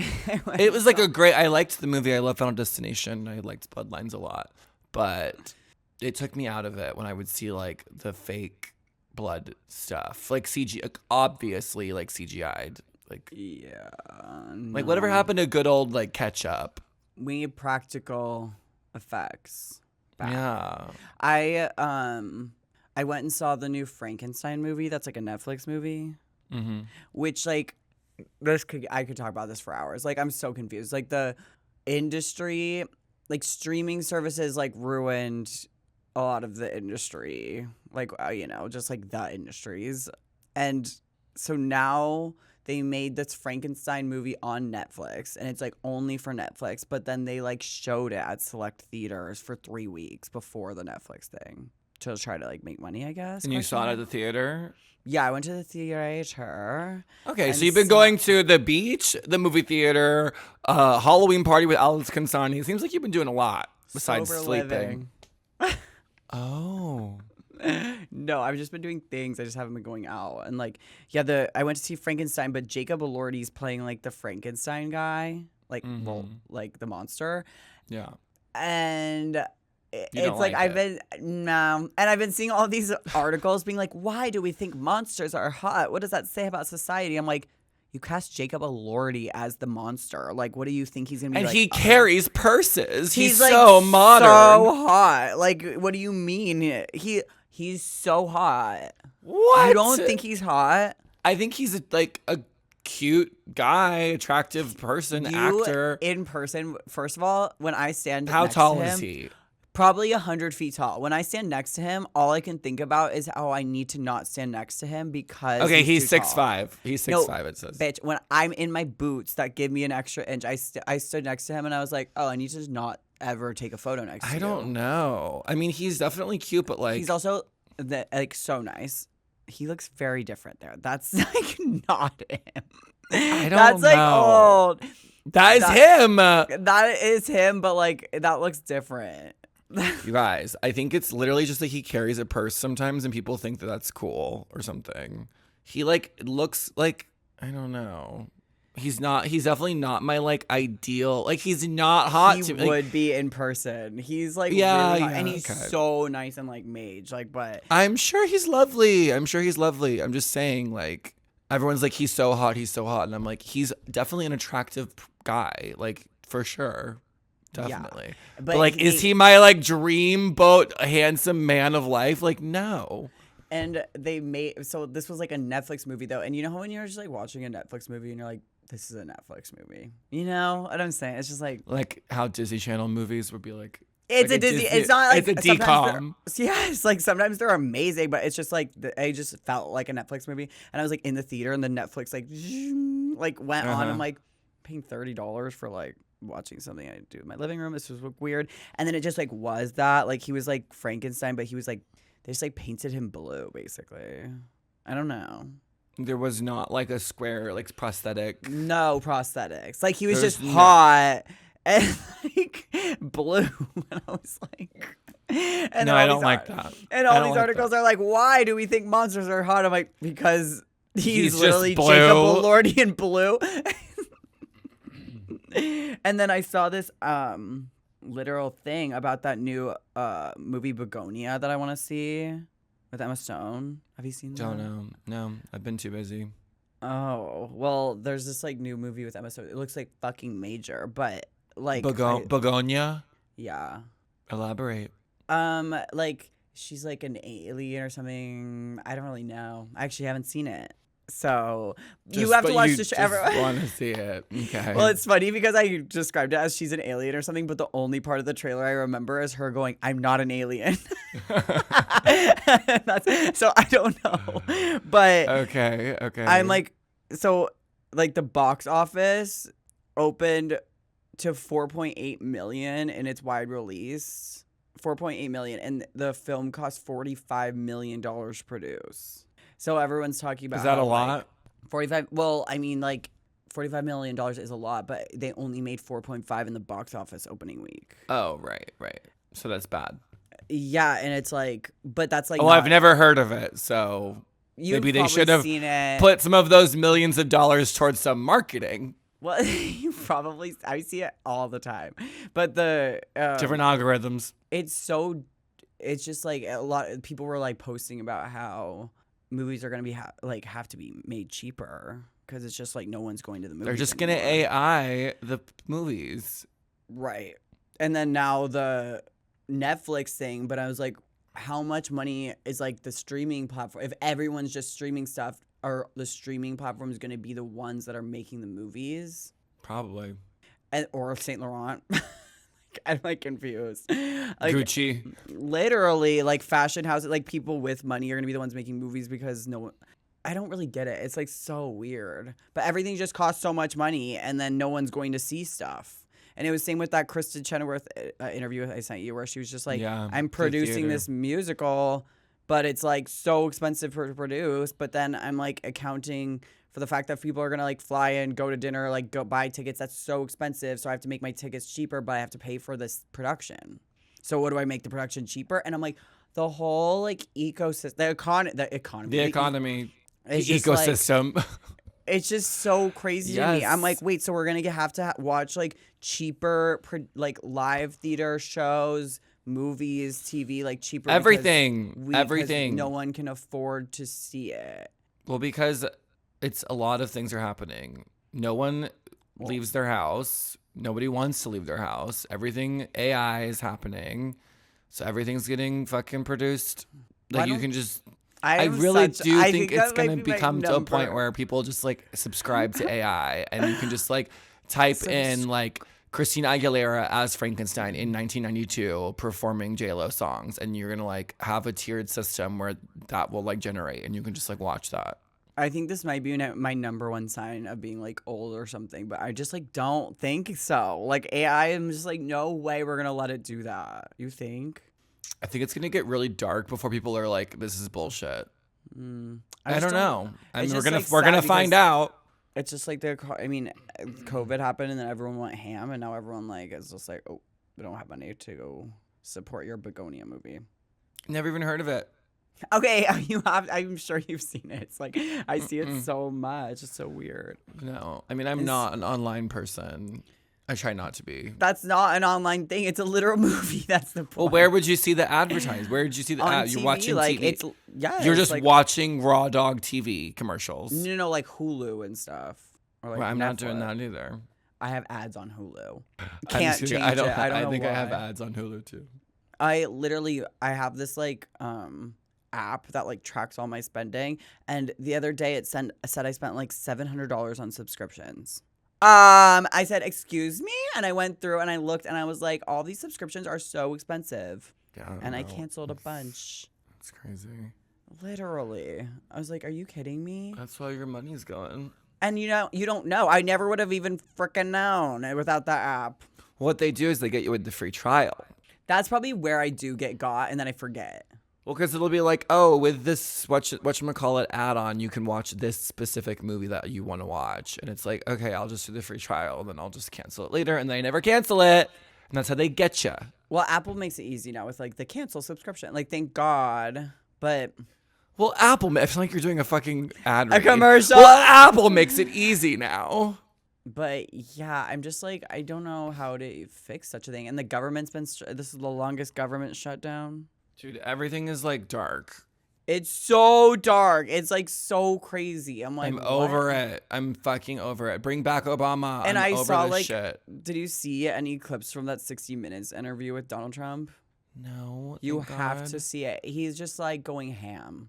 went- it was like a great. I liked the movie. I love Final Destination. I liked Bloodlines a lot, but it took me out of it when I would see like the fake blood stuff, like CG, like, obviously like CGI'd, like yeah. like whatever no. happened to good old like ketchup. We need practical effects. back. Yeah, I went and saw the new Frankenstein movie. That's like a Netflix movie. mm-hmm. Which like I could talk about this for hours. Like I'm so confused. Like the industry, like streaming services, like ruined a lot of the industry. Like just like the industries, and so now they made this Frankenstein movie on Netflix, and it's like only for Netflix. But then they like showed it at select theaters for 3 weeks before the Netflix thing to try to like make money, I guess. And you question saw it at mark? the theater. Yeah, I went to the theater. Okay, And so you've been going to the beach, the movie theater, Halloween party with Alex Consani. It seems like you've been doing a lot besides Sober sleeping. living. Oh. No, I've just been doing things. I just haven't been going out. And like, yeah, I went to see Frankenstein, but Jacob Elordi's playing like the Frankenstein guy, like well, like the monster. Yeah. And don't it's like like and I've been seeing all these articles being like, why do we think monsters are hot? What does that say about society? I'm like, you cast Jacob Elordi as the monster. Like, what do you think he's gonna be? And like, he carries purses. He's like so modern. so hot. Like, what do you mean? He's so hot. What? You don't think he's hot? I think he's like a cute guy, attractive person, actor. In person, first of all, when I stand How next tall to is him, he? Probably 100 feet tall. When I stand next to him, all I can think about is how I need to not stand next to him because Okay, he's too tall. 6'5". He's 6'5", it says. Bitch, when I'm in my boots that give me an extra inch, I stood next to him and I was like, oh, I need to not ever take a photo next to you. I don't know. I mean, he's definitely cute, but like He's also like so nice. He looks very different there. That's like not him. I don't That's like know. old. that is that- him. That is him, but like that looks different. You guys, I think it's literally just like he carries a purse sometimes, and people think that that's cool or something. He like looks like, I don't know. He's definitely not my like ideal. Like he's not hot He to me. would Like, be in person. He's like Yeah, really hot, yeah, and he's okay. so nice and like mage. Like, but I'm sure he's lovely. I'm just saying, like, everyone's like, he's so hot, and I'm like, he's definitely an attractive guy, like for sure. Definitely. But like, is he my like dream boat handsome man of life? Like, no. And they made so this was like a Netflix movie though, and you know how when you're just like watching a Netflix movie and you're like, this is a Netflix movie. You know what I'm saying? It's just like How Disney Channel movies would be like. it's like a Disney. It's not like it's a sometimes decom. yes, like sometimes they're amazing, but it's just like I just felt like a Netflix movie, and I was like in the theater, and the Netflix like went on. I'm like paying $30 for like watching something I do in my living room. This was weird, and then it just like was that like he was like Frankenstein, but he was like they just like painted him blue basically. I don't know. There was not like a square like prosthetic. No prosthetics. Like he was There's just hot. and like blue. And I was like, and No, all I don't these like that. And I all don't these like articles that. are like, why do we think monsters are hot? I'm like, because he's just literally blue. Jacob Elordi in blue. And then I saw this literal thing about that new movie Begonia that I want to see with Emma Stone. Have you seen that? Don't know. No, I've been too busy. Oh, well, there's this like new movie with Emma Stone. It looks like fucking major, but like Begonia? yeah. Elaborate. Like she's like an alien or something. I don't really know. I actually haven't seen it. So you have to watch the show. I want to see it. Okay. Well, it's funny because I described it as she's an alien or something, but the only part of the trailer I remember is her going, "I'm not an alien." So I don't know, but Okay. I'm like, so like the box office opened to 4.8 million in its wide release, 4.8 million, and the film cost $45 million to produce. So everyone's talking about Is that a how, like, lot? 45. Well, I mean, like $45 million is a lot, but they only made 4.5 in the box office opening week. Oh, right. So that's bad. Yeah, and it's like, but that's like. Oh, I've never heard of it, so You've maybe they probably should have seen it. put some of those millions of dollars towards some marketing. Well, you probably. I see it all the time, but the Different algorithms. It's just like a lot of people were like posting about how movies are going to be have to be made cheaper because it's just like no one's going to the movies. They're just gonna AI the movies, right? And then now the Netflix thing, but I was like, how much money is like the streaming platform? If everyone's just streaming stuff, are the streaming platforms going to be the ones that are making the movies? probably. Or Saint Laurent? I'm like confused. Like, Gucci. literally, like fashion houses, like people with money are gonna be the ones making movies because no one. I don't really get it. It's like so weird. But everything just costs so much money, and then no one's going to see stuff. And it was same with that Kristen Chenoweth interview I sent you, where she was just like, Yeah, "I'm the producing theater. this musical, but it's like so expensive to produce." But then I'm like accounting for the fact that people are gonna like fly in, go to dinner, like go buy tickets. That's so expensive, so I have to make my tickets cheaper, but I have to pay for this production. So what do I make the production cheaper? And I'm like, the whole like ecosystem, the economy, The economy. The It's just, like, ecosystem. it's just so crazy to me. Yes. I'm like, wait, so we're gonna have to watch like cheaper, like live theater shows, movies, TV, like cheaper. because Everything. 'cause Everything. No one can afford to see it. Well, because it's a lot of things are happening. No one leaves their house. Nobody wants to leave their house. Everything AI is happening. So everything's getting fucking produced. Like you can just I really do think it's going to become to a point where people just like subscribe to AI and you can just like type in like Christina Aguilera as Frankenstein in 1992 performing J-Lo songs and you're going to like have a tiered system where that will like generate and you can just like watch that. I think this might be my number one sign of being like old or something, but I just like don't think so. Like AI, I'm just like, no way we're gonna let it do that. You think? I think it's going to get really dark before people are like, this is bullshit. I just don't know. And it's we're just, going like, to we're going to sad find because out. It's just like COVID happened and then everyone went ham and now everyone like is just like, oh, we don't have money to go support your Begonia movie. Never even heard of it. Okay, you have. I'm sure you've seen it. It's like I see it so much. It's so weird. No. I mean, I'm not an online person. I try not to be. That's not an online thing. It's a literal movie. That's the point. Well, where would you see the advertise? Where did you see the on ad? TV, You're watching like TV. it's You're just like, watching raw dog TV commercials. No, like Hulu and stuff. Or like Well, I'm not doing Netflix. that either. I have ads on Hulu. I'm Can't just change kidding. it. I don't know think I have why. ads on Hulu too. I have this like app that like tracks all my spending, and the other day it said I spent like $700 on subscriptions. I said, excuse me, and I went through and I looked and I was like, all these subscriptions are so expensive, Yeah, and I canceled a bunch. That's crazy. Literally, I was like, are you kidding me? That's why your money's going. And you don't know. I never would have even frickin' known without that app. What they do is they get you with the free trial. That's probably where I do get got, and then I forget. Well, because it'll be like, oh, with this whatchamacallit add-on, you can watch this specific movie that you want to watch. And it's like, okay, I'll just do the free trial, then I'll just cancel it later. And they never cancel it. And that's how they get you. Well, Apple makes it easy now with like the cancel subscription. Like, thank God. But Well, Apple, I feel like you're doing a fucking ad a read. commercial. Well, Apple makes it easy now. But yeah, I'm just like, I don't know how to fix such a thing. And the government's been, this is the longest government shutdown. Dude, everything is like dark. It's so dark. It's like so crazy. I'm like, I'm over it. I'm fucking over it. Bring back Obama. And I'm I over saw this like, shit. did you see any clips from that 60 Minutes interview with Donald Trump? No. You thank have God. to see it. He's just like going ham.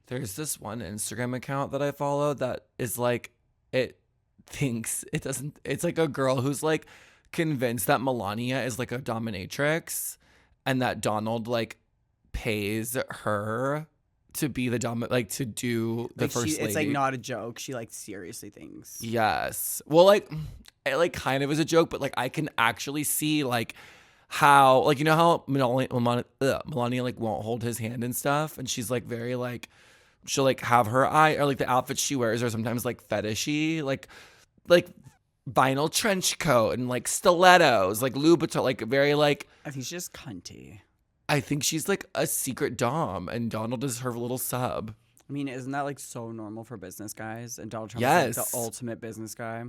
There's this one Instagram account that I follow that is like, it thinks it doesn't. It's like a girl who's like convinced that Melania is like a dominatrix and that Donald like pays her to be the like to do the Like first lady. it's like not a joke. She like seriously thinks. Yes. Well, like it like kind of is a joke, but like I can actually see like how like you know how Melania like won't hold his hand and stuff, and she's like very like she'll like have her eye or like the outfits she wears are sometimes like fetishy, like vinyl trench coat and like stilettos, like Louboutin, like very like. I think she's just cunty. I think she's like a secret dom, and Donald is her little sub. I mean, isn't that like so normal for business guys? And Donald Trump is Yes. like the ultimate business guy.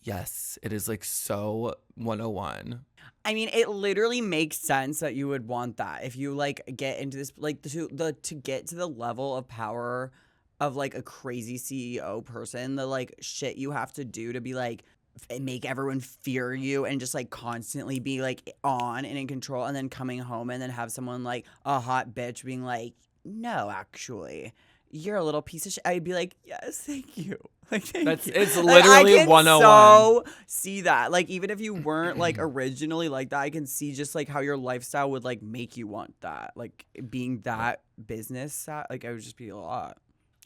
Yes, it is like so 101. I mean, it literally makes sense that you would want that if you like get into this like to get to the level of power of like a crazy CEO person, the like shit you have to do to be like make everyone fear you and just like constantly be like on and in control, and then coming home and then have someone like a hot bitch being like, no, actually, you're a little piece of shit. I'd be like, yes, thank you. Like, thank you. It's Like, literally I can 101. so see that. Like, even if you weren't like originally like that, I can see just like how your lifestyle would like make you want that. Like being that business, like I would just be a lot.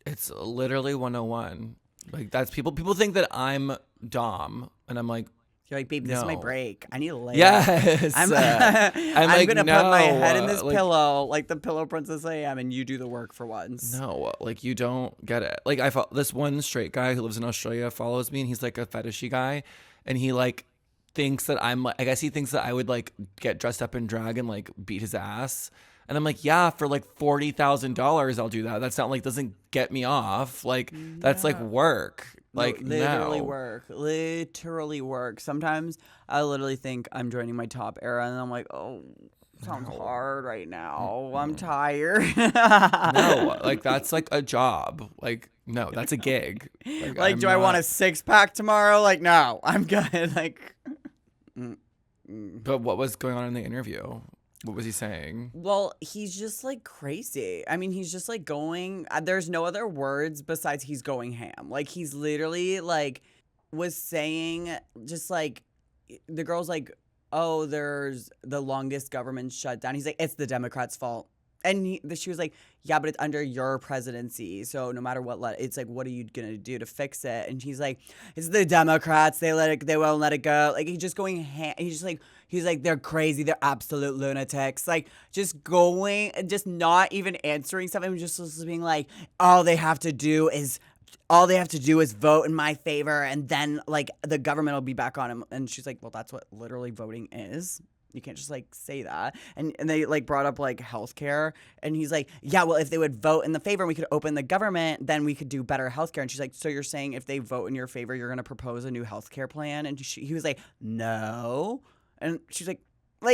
It's literally 101. Like that's people think that I'm Dom, and I'm like, You're like, babe, this is my No. break. I need to lay. yes. I'm like, gonna put my head in no, this like, pillow, like the pillow princess I am, and you do the work for once. No, like you don't get it. Like this one straight guy who lives in Australia follows me, and he's like a fetishy guy, and he like thinks that I'm like, I guess he thinks that I would like get dressed up in drag and like beat his ass. And I'm like, yeah, for like $40,000, I'll do that. That's not like doesn't get me off. Like that's like work. Like literally no. work. Literally work. Sometimes I literally think I'm joining my top era, and I'm like, oh, sounds hard right now. I'm tired. No, like that's like a job. Like no, that's a gig. Like, do I want a 6-pack tomorrow? Like, no, I'm good. Like, But what was going on in the interview? What was he saying? well, he's just like crazy. I mean, he's just like going. There's no other words besides he's going ham. Like, he's literally like was saying just like the girl's like, oh, there's the longest government shutdown. He's like, it's the Democrats' fault. And she was like, yeah, but it's under your presidency. So no matter what, it's like, what are you going to do to fix it? And he's like, it's the Democrats. They won't let it go. Like, he's just going, he's like, they're crazy. They're absolute lunatics. Like, just going, just not even answering something. Just being like, all they have to do is vote in my favor. And then like the government will be back on him. And she's like, well, that's what literally voting is. You can't just like say that. And they like brought up like healthcare, and he's like, yeah, well, if they would vote in the favor and we could open the government, then we could do better healthcare. And she's like, so you're saying if they vote in your favor, you're gonna propose a new healthcare plan? And he was like, no. And she's like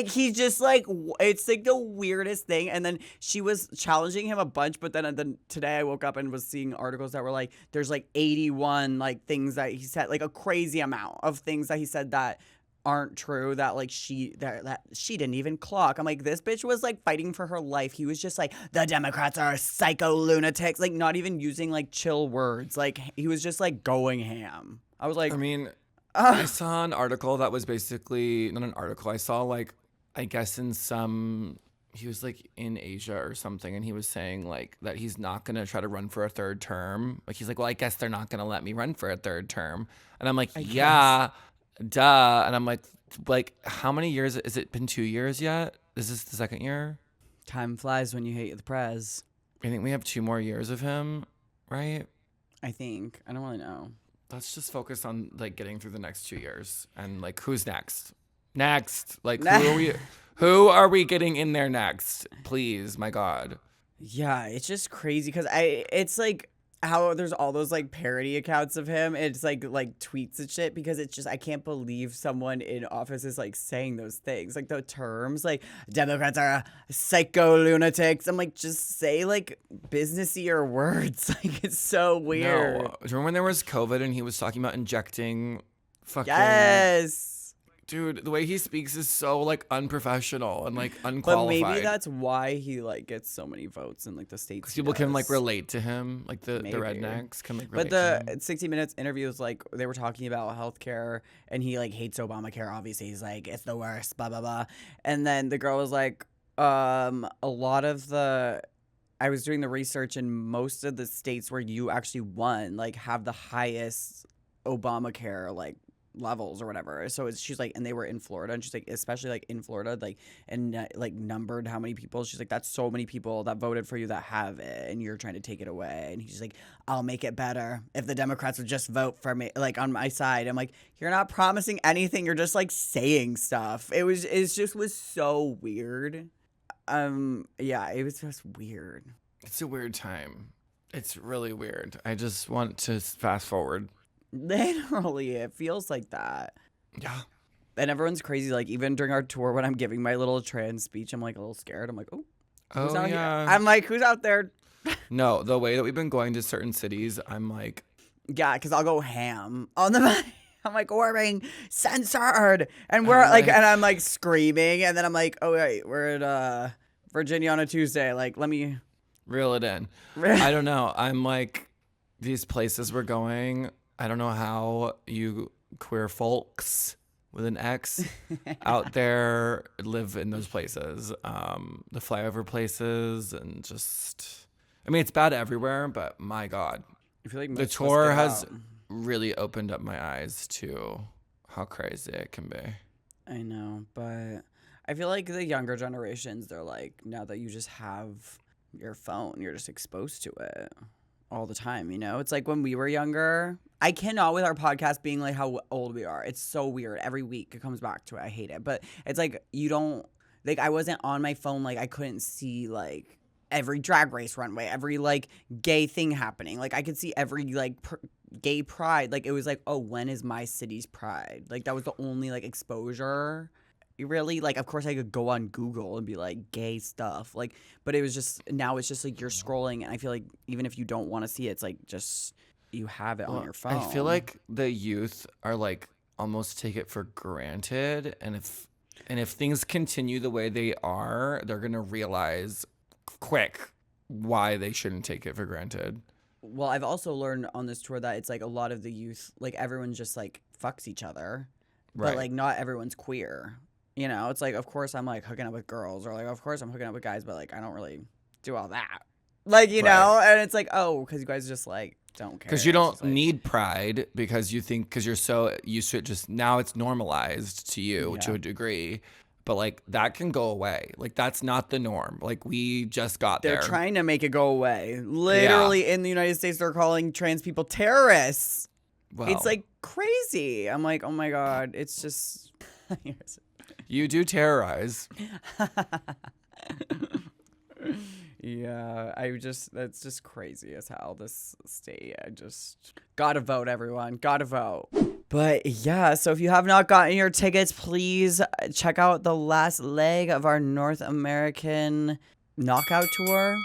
he's just like, it's like the weirdest thing. And then she was challenging him a bunch, but then today I woke up and was seeing articles that were like, there's like 81 like things that he said, like a crazy amount of things that he said that aren't true, that like that she didn't even clock. I'm like, this bitch was like fighting for her life. He was just like, the Democrats are psycho lunatics, like not even using like chill words. Like he was just like going ham. I was like, I mean, I saw an article that was basically not an article. I saw like, I guess he was like in Asia or something, and he was saying like that he's not gonna try to run for a third term. Like he's like, well, I guess they're not gonna let me run for a third term. And I'm like, yeah. Duh. And I'm like, how many years? Has it been 2 years yet? Is this the second year? Time flies when you hate the prez. I think we have 2 more years of him, right? I think. I don't really know. Let's just focus on like getting through the next 2 years and like who's next? Next, like who are we getting in there next? Please, my God. Yeah, it's just crazy because it's like how there's all those like parody accounts of him. It's like tweets and shit because it's just I can't believe someone in office is like saying those things, like the terms like Democrats are psycho lunatics. I'm like, just say like businessier words. Like it's so weird. No, remember when there was COVID and he was talking about injecting fucking Yes. Dude, the way he speaks is so like unprofessional and like unqualified. But maybe that's why he like gets so many votes in like the states. People can like relate to him, like the rednecks can like relate to him. But the 60 Minutes interview was like they were talking about healthcare and he like hates Obamacare. Obviously, he's like it's the worst, blah blah blah. And then the girl was like, a lot of the. I was doing the research and most of the states where you actually won like have the highest Obamacare like levels or whatever. So she's like, and they were in Florida, and she's like, especially like in Florida, like and like numbered how many people. She's like, that's so many people that voted for you that have it, and you're trying to take it away. And he's like, I'll make it better if the Democrats would just vote for me, like on my side. I'm like, you're not promising anything. You're just like saying stuff. It just was so weird. Yeah, it was just weird. It's a weird time. It's really weird. I just want to fast forward. Literally, it feels like that. Yeah. And everyone's crazy. Like, even during our tour, when I'm giving my little trans speech, I'm like a little scared. I'm like, who's out here? I'm like, who's out there? No, the way that we've been going to certain cities, I'm like, yeah, because I'll go ham on the mic. I'm like, we're being censored. And we're like, and I'm like screaming. And then I'm like, oh, wait, we're at Virginia on a Tuesday. Like, let me reel it in. I don't know. I'm like, these places we're going, I don't know how you queer folks with an X out there live in those places. The flyover places and just, I mean, it's bad everywhere, but my God. I feel like the tour has really opened up my eyes to how crazy it can be. I know, but I feel like the younger generations, they're like, now that you just have your phone, you're just exposed to it all the time, you know? It's like when we were younger. I cannot with our podcast being like how old we are. It's so weird. Every week it comes back to it. I hate it. But it's like you don't, like I wasn't on my phone. Like I couldn't see like every drag race runway, every like gay thing happening. Like I could see every like gay pride. Like it was like, oh, when is my city's pride? Like that was the only like exposure. Really, like, of course I could go on Google and be like gay stuff, like, but it was just, now it's just like you're scrolling and I feel like even if you don't want to see it, it's like just you have it on your phone. I feel like the youth are like almost take it for granted, and if things continue the way they are, they're gonna realize quick why they shouldn't take it for granted. Well, I've also learned on this tour that it's like a lot of the youth, like everyone just like fucks each other, right? But like not everyone's queer. You know, it's like, of course I'm like hooking up with girls, or like, of course I'm hooking up with guys, but like, I don't really do all that. Like, you know, and it's like, oh, because you guys just like don't care. Because you don't need pride because you think, because you're so used to it, just now it's normalized to you to a degree. But like that can go away. Like that's not the norm. Like we just got there. They're trying to make it go away. Literally in the United States, they're calling trans people terrorists. Well, it's like crazy. I'm like, oh my God, it's just. You do terrorize. Yeah, that's just crazy as hell, this state. I just gotta vote, everyone. Gotta vote. But yeah, so if you have not gotten your tickets, please check out the last leg of our North American knockout tour.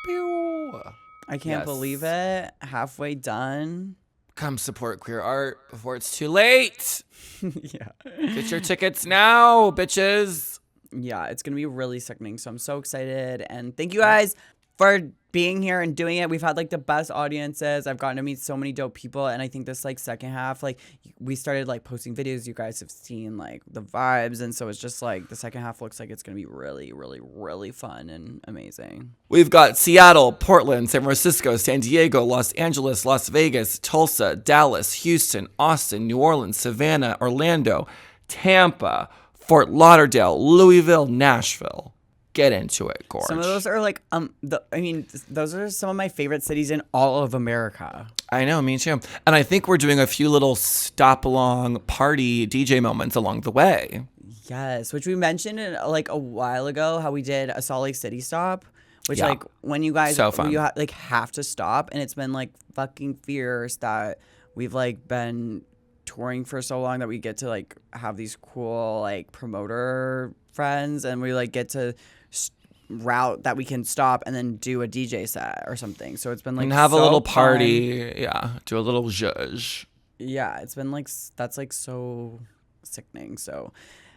Pew. I can't believe it. Halfway done. Come support queer art before it's too late. Yeah. Get your tickets now, bitches. Yeah, it's going to be really sickening. So I'm so excited. And thank you guys for being here and doing it. We've had like the best audiences. I've gotten to meet so many dope people. And I think this like second half, like we started like posting videos. You guys have seen like the vibes. And so it's just like the second half looks like it's going to be really, really, really fun and amazing. We've got Seattle, Portland, San Francisco, San Diego, Los Angeles, Las Vegas, Tulsa, Dallas, Houston, Austin, New Orleans, Savannah, Orlando, Tampa, Fort Lauderdale, Louisville, Nashville. get into it, Gorge. Some of those are like those are some of my favorite cities in all of America. I know, me too. And I think we're doing a few little stop along party DJ moments along the way. Yes, which we mentioned in, like a while ago, how we did a Salt Lake City stop, which Yeah. like when you guys So fun. you have to stop, and it's been like fucking fierce that we've like been touring for so long that we get to like have these cool like promoter friends, and we like get to route that we can stop and then do a DJ set or something. So it's been like And have a so little fun. party. Yeah, do a little zhuzh. Yeah, it's been like that's like so sickening. So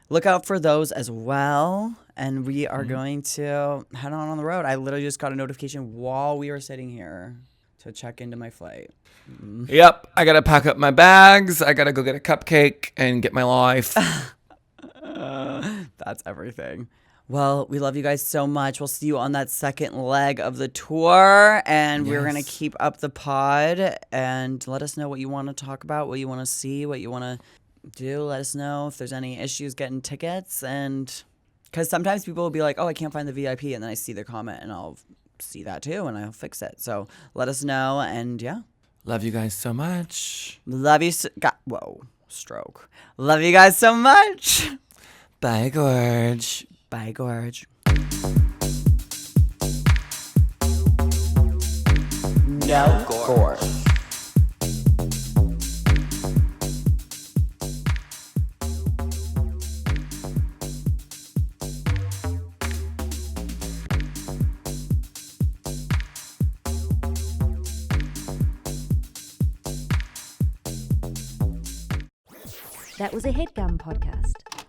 look out for those as well. And we are going to head on the road. I literally just got a notification while we were sitting here to check into my flight. Yep, I gotta pack up my bags. I gotta go get a cupcake and get my life. That's everything. Well, we love you guys so much. We'll see you on that second leg of the tour. And we're going to Yes. keep up the pod and let us know what you want to talk about, what you want to see, what you want to do. Let us know if there's any issues getting tickets. And because sometimes people will be like, oh, I can't find the VIP. And then I see their comment and I'll see that too and I'll fix it. So let us know. And yeah, Love you guys so much. love you. Whoa, stroke. Love you guys so much. Bye, Gorge. Bye, Gorge. No Gorge. That was a headgum podcast.